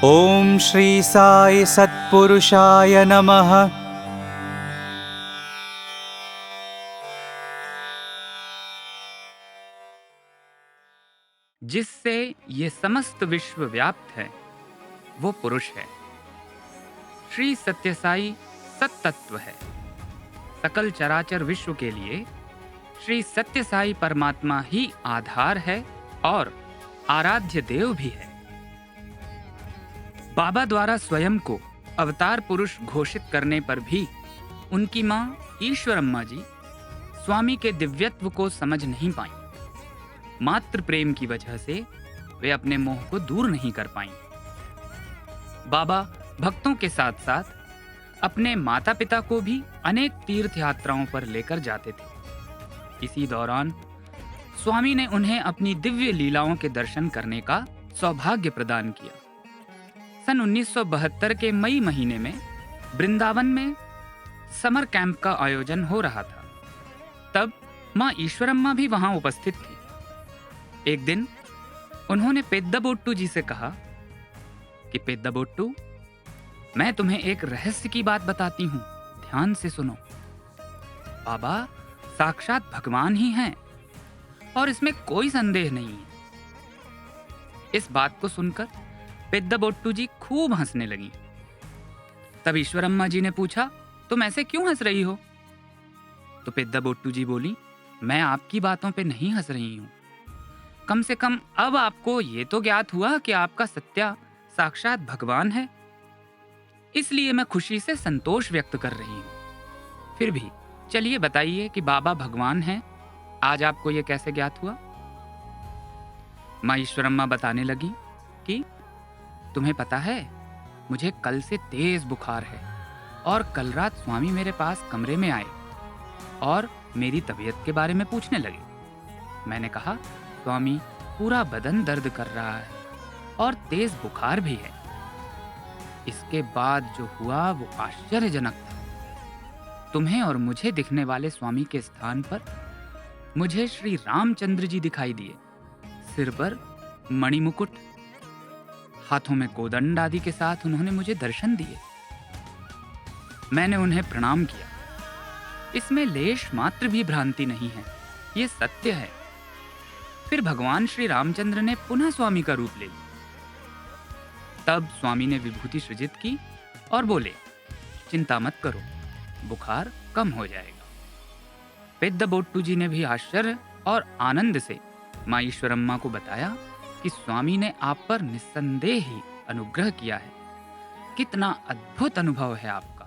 ओम श्री साई सत्पुरुषाय नमः। जिससे ये समस्त विश्व व्याप्त है वो पुरुष है। श्री सत्यसाई सत्तत्व है। सकल चराचर विश्व के लिए श्री सत्यसाई परमात्मा ही आधार है और आराध्य देव भी है। बाबा द्वारा स्वयं को अवतार पुरुष घोषित करने पर भी उनकी मां ईश्वरम्मा जी स्वामी के दिव्यत्व को समझ नहीं पाईं। मात्र प्रेम की वजह से वे अपने मोह को दूर नहीं कर पाईं। बाबा भक्तों के साथ साथ अपने माता पिता को भी अनेक तीर्थ यात्राओं पर लेकर जाते थे। इसी दौरान स्वामी ने उन्हें अपनी दिव्य लीलाओं के दर्शन करने का सौभाग्य प्रदान किया। सन 1972 के मई महीने में वृंदावन में समर कैंप का आयोजन हो रहा था। तब मां ईश्वरम्मा भी वहां उपस्थित थी। एक दिन उन्होंने पेद्दाबोट्टू जी से कहा कि पेद्दाबोट्टू, मैं तुम्हें एक रहस्य की बात बताती हूं, ध्यान से सुनो। बाबा साक्षात भगवान ही हैं और इसमें कोई संदेह नहीं है। इस बात को सुनकर पेद्दाबोट्टू जी खूब हंसने लगी। तब ईश्वरम्मा जी ने पूछा, तुम ऐसे क्यों हंस रही हो? तो पेद्दाबोट्टू जी बोली, मैं आपकी बातों पे नहीं हंस रही हूं। कम से कम अब आपको ये तो ज्ञात हुआ कि आपका सत्या साक्षात भगवान है, इसलिए मैं खुशी से संतोष व्यक्त कर रही हूं। फिर भी चलिए बताइए कि बाबा भगवान हैं, आज आपको ये कैसे ज्ञात हुआ? मां ईश्वरम्मा बताने लगी कि तुम्हें पता है, मुझे कल से तेज बुखार है और कल रात स्वामी मेरे पास कमरे में आए और मेरी तबीयत के बारे में पूछने लगे। मैंने कहा, स्वामी पूरा बदन दर्द कर रहा है और तेज बुखार भी है। इसके बाद जो हुआ वो आश्चर्यजनक था। तुम्हें और मुझे दिखने वाले स्वामी के स्थान पर मुझे श्री रामचंद्र जी दिखाई दिए। सिर पर मणिमुकुट, हाथों में कोदंड आदि के साथ उन्होंने मुझे दर्शन दिए। मैंने उन्हें प्रणाम किया। इसमें लेश मात्र भी भ्रांति नहीं है, ये सत्य है। फिर भगवान श्री रामचंद्र ने पुनः स्वामी का रूप ले लिया। तब स्वामी ने विभूति सृजित की और बोले, चिंता मत करो, बुखार कम हो जाएगा। पेद्दाबोट्टू जी ने भी आश्चर्य और आनंद से मां ईश्वरम्मा को बताया कि स्वामी ने आप पर निस्संदेह ही अनुग्रह किया है। कितना अद्भुत अनुभव है आपका।